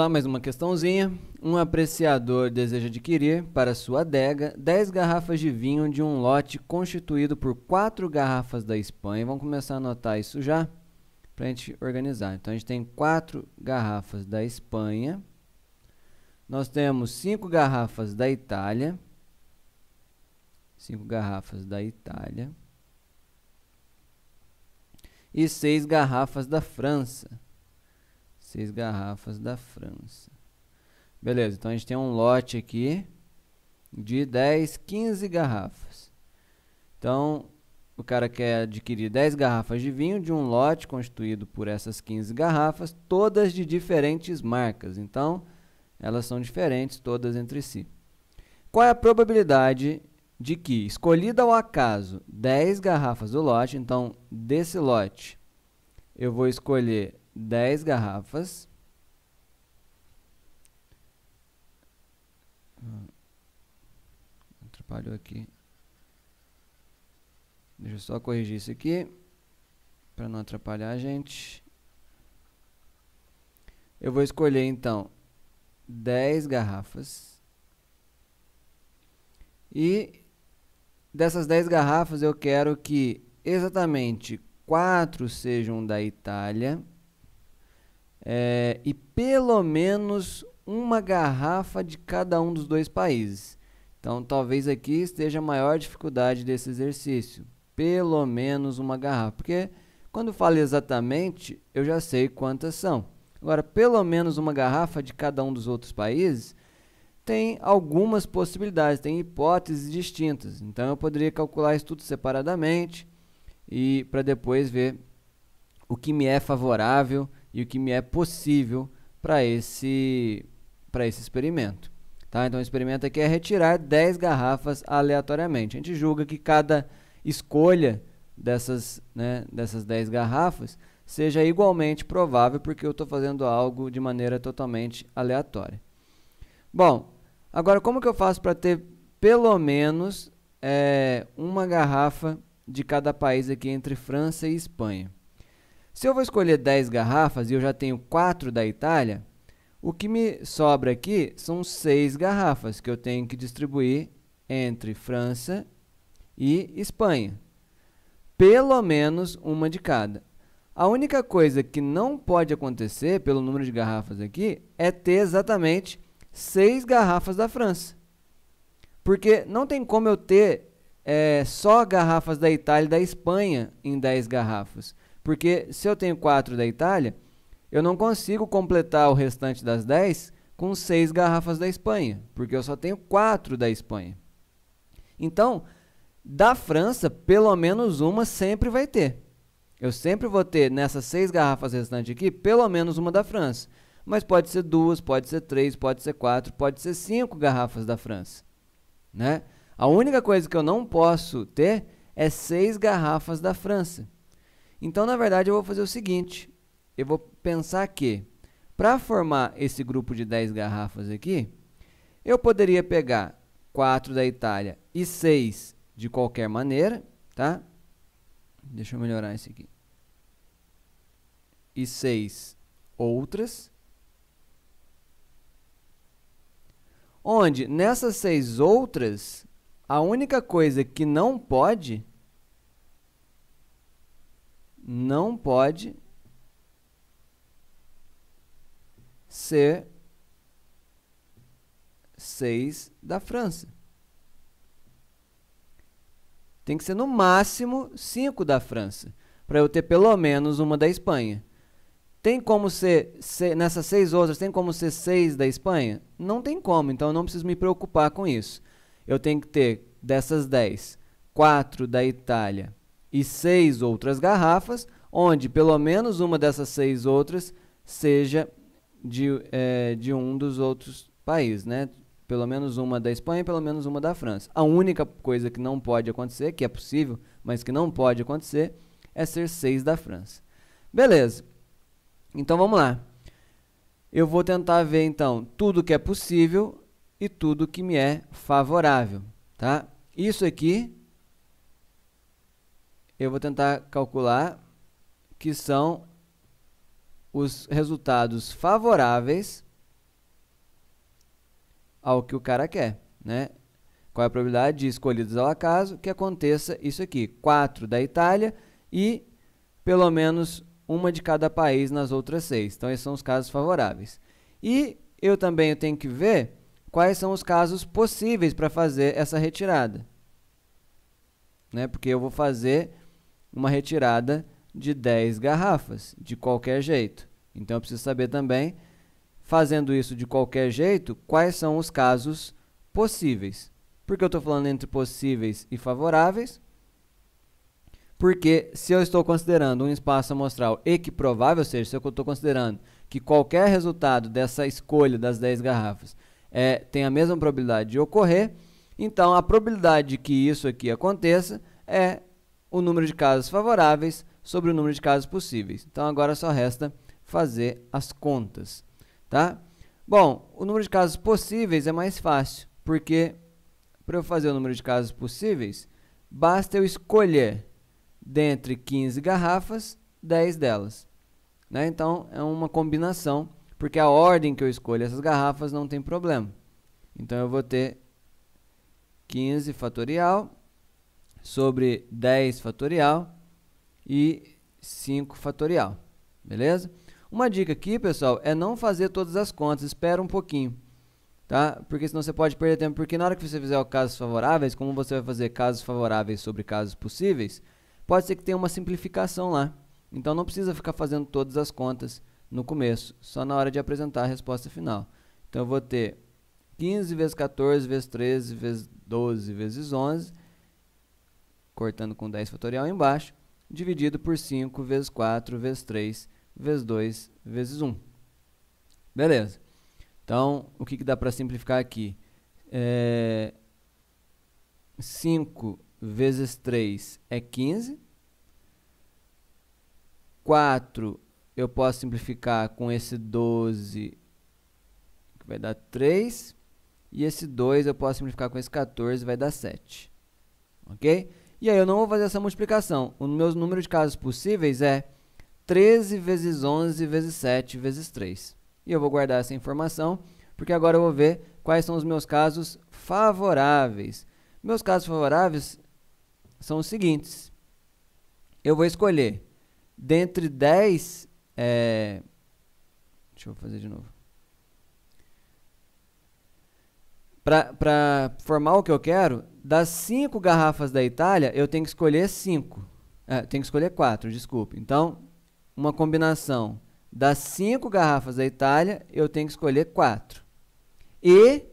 lá, mais uma questãozinha. Um apreciador deseja adquirir para sua adega 10 garrafas de vinho de um lote constituído por 4 garrafas da Espanha. Vamos começar a anotar isso já, para a gente organizar. Então, a gente tem 4 garrafas da Espanha. Nós temos 5 garrafas da Itália. 5 garrafas da Itália. E 6 garrafas da França. 6 garrafas da França. Beleza, então a gente tem um lote aqui de 10, 15 garrafas. Então, o cara quer adquirir 10 garrafas de vinho de um lote constituído por essas 15 garrafas, todas de diferentes marcas. Então, elas são diferentes todas entre si. Qual é a probabilidade de que, escolhida ao acaso 10 garrafas do lote, então, desse lote, eu vou escolher 10 garrafas. Atrapalhou aqui. Deixa eu só corrigir isso aqui, para não atrapalhar a gente. Eu vou escolher, então, 10 garrafas. E dessas 10 garrafas, eu quero que exatamente 4 sejam da Itália. E pelo menos uma garrafa de cada um dos dois países. Então, talvez aqui esteja a maior dificuldade desse exercício. Pelo menos uma garrafa. Porque quando falo exatamente, eu já sei quantas são. Agora, pelo menos uma garrafa de cada um dos outros países, tem algumas possibilidades, tem hipóteses distintas. Então, eu poderia calcular isso tudo separadamente e para depois ver o que me é favorável e o que me é possível para esse experimento. Tá? Então, o experimento aqui é retirar 10 garrafas aleatoriamente. A gente julga que cada escolha dessas 10 garrafas seja igualmente provável, porque eu estou fazendo algo de maneira totalmente aleatória. Bom, agora como que eu faço para ter pelo menos uma garrafa de cada país aqui entre França e Espanha? Se eu vou escolher 10 garrafas e eu já tenho 4 da Itália, o que me sobra aqui são 6 garrafas que eu tenho que distribuir entre França e Espanha. Pelo menos uma de cada. A única coisa que não pode acontecer, pelo número de garrafas aqui, é ter exatamente 6 garrafas da França. Porque não tem como eu ter só garrafas da Itália e da Espanha em 10 garrafas. Porque se eu tenho 4 da Itália, eu não consigo completar o restante das 10 com 6 garrafas da Espanha, porque eu só tenho 4 da Espanha. Então, da França, pelo menos uma sempre vai ter. Eu sempre vou ter nessas 6 garrafas restantes aqui, pelo menos uma da França. Mas pode ser 2, pode ser 3, pode ser 4, pode ser 5 garrafas da França. Né? A única coisa que eu não posso ter é 6 garrafas da França. Então, na verdade, eu vou fazer o seguinte. Eu vou pensar que, para formar esse grupo de 10 garrafas aqui, eu poderia pegar 4 da Itália e 6 de qualquer maneira, tá? Deixa eu melhorar isso aqui. E 6 outras. Onde, nessas 6 outras, a única coisa que não pode ser 6 da França. Tem que ser no máximo 5 da França, para eu ter pelo menos uma da Espanha. Tem como ser, nessas 6 outras, tem como ser 6 da Espanha? Não tem como, então eu não preciso me preocupar com isso. Eu tenho que ter, dessas 10, 4 da Itália e 6 outras garrafas, onde pelo menos uma dessas 6 outras seja de um dos outros países, né? Pelo menos uma da Espanha e pelo menos uma da França. A única coisa que não pode acontecer, que é possível, mas que não pode acontecer, é ser 6 da França. Beleza. Então, vamos lá. Eu vou tentar ver, então, tudo que é possível e tudo que me é favorável, tá? Isso aqui, eu vou tentar calcular que são os resultados favoráveis ao que o cara quer, né? Qual é a probabilidade de, escolhidos ao acaso, que aconteça isso aqui? 4 da Itália e pelo menos uma de cada país nas outras 6. Então, esses são os casos favoráveis. E eu também tenho que ver quais são os casos possíveis para fazer essa retirada, né? Porque eu vou fazer uma retirada de 10 garrafas, de qualquer jeito. Então, eu preciso saber também, fazendo isso de qualquer jeito, quais são os casos possíveis. Por que eu estou falando entre possíveis e favoráveis? Porque se eu estou considerando um espaço amostral equiprovável, ou seja, se eu estou considerando que qualquer resultado dessa escolha das 10 garrafas tem a mesma probabilidade de ocorrer, então a probabilidade de que isso aqui aconteça é o número de casos favoráveis sobre o número de casos possíveis. Então, agora só resta fazer as contas, tá? Bom, o número de casos possíveis é mais fácil, porque para eu fazer o número de casos possíveis, basta eu escolher dentre 15 garrafas, 10 delas, né? Então, é uma combinação, porque a ordem que eu escolho essas garrafas não tem problema. Então, eu vou ter 15 fatorial sobre 10 fatorial e 5 fatorial, beleza? Uma dica aqui, pessoal, é não fazer todas as contas, espera um pouquinho, tá? Porque senão você pode perder tempo, porque na hora que você fizer os casos favoráveis, como você vai fazer casos favoráveis sobre casos possíveis, pode ser que tenha uma simplificação lá. Então, não precisa ficar fazendo todas as contas no começo, só na hora de apresentar a resposta final. Então, eu vou ter 15 vezes 14 vezes 13 vezes 12 vezes 11, cortando com 10 fatorial embaixo, dividido por 5 vezes 4 vezes 3 vezes 2 vezes 1. Beleza. Então, o que dá para simplificar aqui? 5 vezes 3 é 15. 4 eu posso simplificar com esse 12, que vai dar 3. E esse 2 eu posso simplificar com esse 14, vai dar 7. Ok? E aí eu não vou fazer essa multiplicação. O meu número de casos possíveis é 13 vezes 11 vezes 7 vezes 3. E eu vou guardar essa informação, porque agora eu vou ver quais são os meus casos favoráveis. Meus casos favoráveis são os seguintes. Eu vou escolher dentre 10... deixa eu fazer de novo. Para formar o que eu quero, das 5 garrafas da Itália, eu tenho que escolher 5. Tenho que escolher 4, desculpe. Então, uma combinação das 5 garrafas da Itália, eu tenho que escolher 4. E,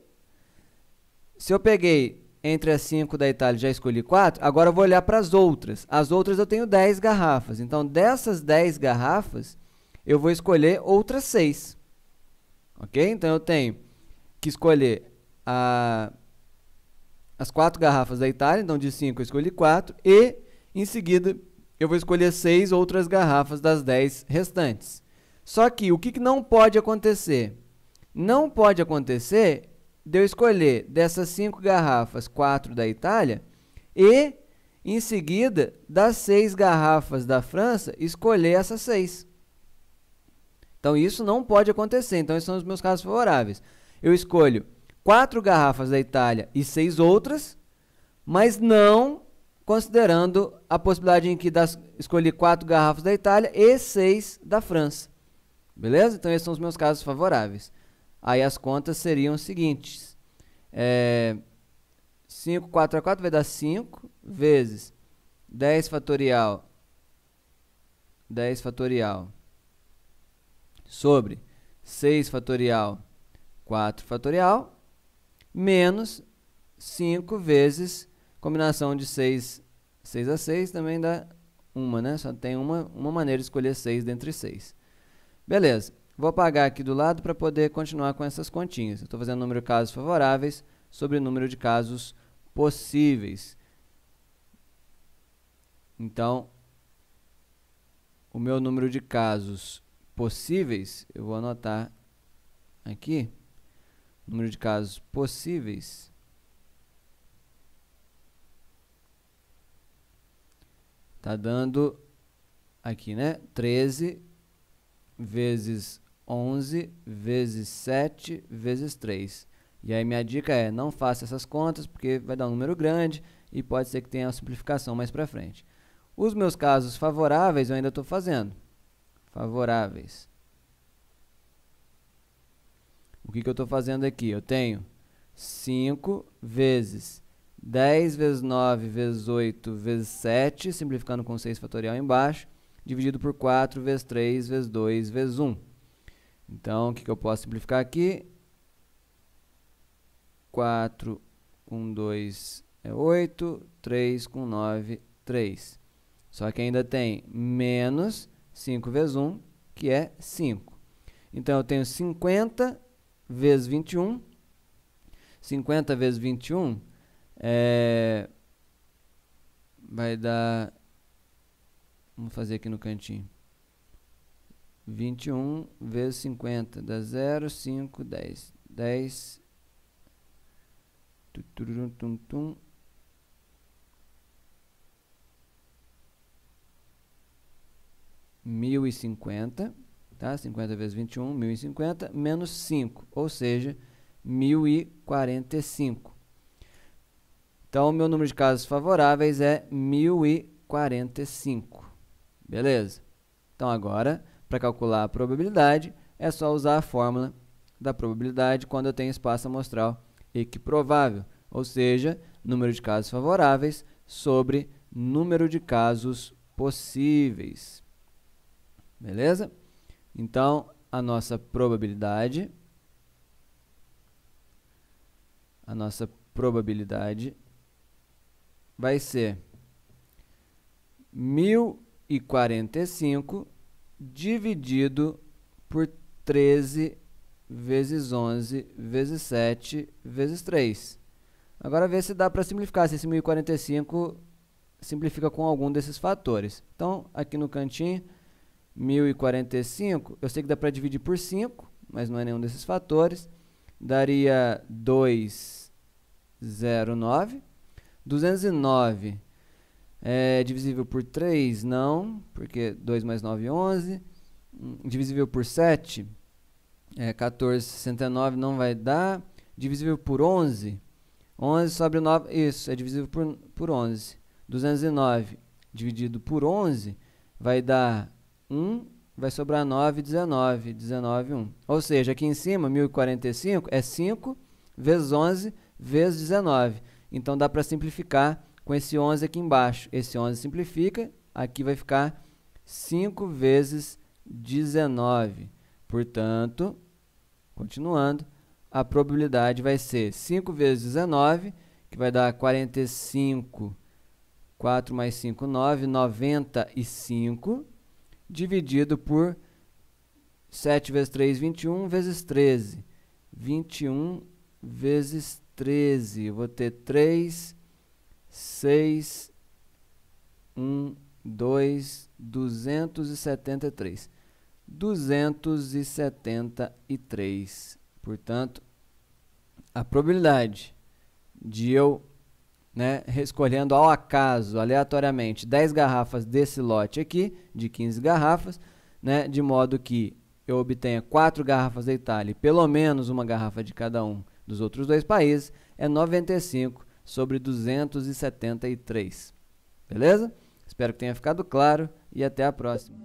se eu peguei entre as 5 da Itália e já escolhi 4, agora eu vou olhar para as outras. As outras eu tenho 10 garrafas. Então, dessas 10 garrafas, eu vou escolher outras 6. Ok? Então, eu tenho que escolher as 4 garrafas da Itália, então de 5 eu escolhi 4, e em seguida eu vou escolher 6 outras garrafas das 10 restantes. Só que o que não pode acontecer? Não pode acontecer de eu escolher dessas 5 garrafas 4 da Itália e em seguida das 6 garrafas da França escolher essas 6. Então isso não pode acontecer, então esses são os meus casos favoráveis. Eu escolho 4 garrafas da Itália e 6 outras, mas não considerando a possibilidade em que escolhi 4 garrafas da Itália e 6 da França. Beleza? Então, esses são os meus casos favoráveis. Aí, as contas seriam os seguintes. 5, 4 a 4 vai dar 5, vezes 10 fatorial sobre 6 fatorial, 4 fatorial, menos 5 vezes combinação de 6 a 6 também dá 1, né? Só tem uma maneira de escolher 6 dentre 6. Beleza. Vou apagar aqui do lado para poder continuar com essas continhas. Eu estou fazendo o número de casos favoráveis sobre o número de casos possíveis. Então, o meu número de casos possíveis, eu vou anotar aqui, número de casos possíveis está dando aqui, né? 13 vezes 11 vezes 7 vezes 3. E aí minha dica é, não faça essas contas, porque vai dar um número grande e pode ser que tenha uma simplificação mais para frente. Os meus casos favoráveis eu ainda estou fazendo. Favoráveis. O que eu estou fazendo aqui? Eu tenho 5 vezes 10 vezes 9 vezes 8 vezes 7, simplificando com 6 fatorial embaixo, dividido por 4 vezes 3 vezes 2 vezes 1. Então, o que eu posso simplificar aqui? 4 com 2 é 8, 3 com 9, 3. Só que ainda tem menos 5 vezes 1, que é 5. Então, eu tenho 50 vezes 21. 50 vezes 21 vai dar... Vamos fazer aqui no cantinho. 21 vezes 50 dá 0, 5, 10. 10... 1050, tá? 50 vezes 21, 1050, menos 5, ou seja, 1045. Então, o meu número de casos favoráveis é 1045. Beleza? Então, agora, para calcular a probabilidade, é só usar a fórmula da probabilidade quando eu tenho espaço amostral equiprovável, ou seja, número de casos favoráveis sobre número de casos possíveis. Beleza? Então, a nossa probabilidade vai ser 1045 dividido por 13 vezes 11 vezes 7 vezes 3. Agora, ver se dá para simplificar, se esse 1045 simplifica com algum desses fatores. Então, aqui no cantinho, 1045, eu sei que dá para dividir por 5, mas não é nenhum desses fatores. Daria 209. 209 é divisível por 3? Não, porque 2 mais 9 é 11. Divisível por 7? 1469 não vai dar. Divisível por 11? 11 sobre 9, isso, é divisível por 11. 209 dividido por 11 vai dar 1, vai sobrar 9, 19. 19, 1. Ou seja, aqui em cima, 1045 é 5 vezes 11 vezes 19. Então, dá para simplificar com esse 11 aqui embaixo. Esse 11 simplifica, aqui vai ficar 5 vezes 19. Portanto, continuando, a probabilidade vai ser 5 vezes 19, que vai dar 45, 4 mais 5, 9, 95, dividido por 7 vezes 3, 21, vezes 13. 21 vezes 13, eu vou ter 3, 6, 1, 2, 273. 273. Portanto, a probabilidade de eu, escolhendo ao acaso, aleatoriamente, 10 garrafas desse lote aqui, de 15 garrafas, de modo que eu obtenha 4 garrafas da Itália e pelo menos uma garrafa de cada um dos outros 2 países, é 95 sobre 273. Beleza? Espero que tenha ficado claro e até a próxima.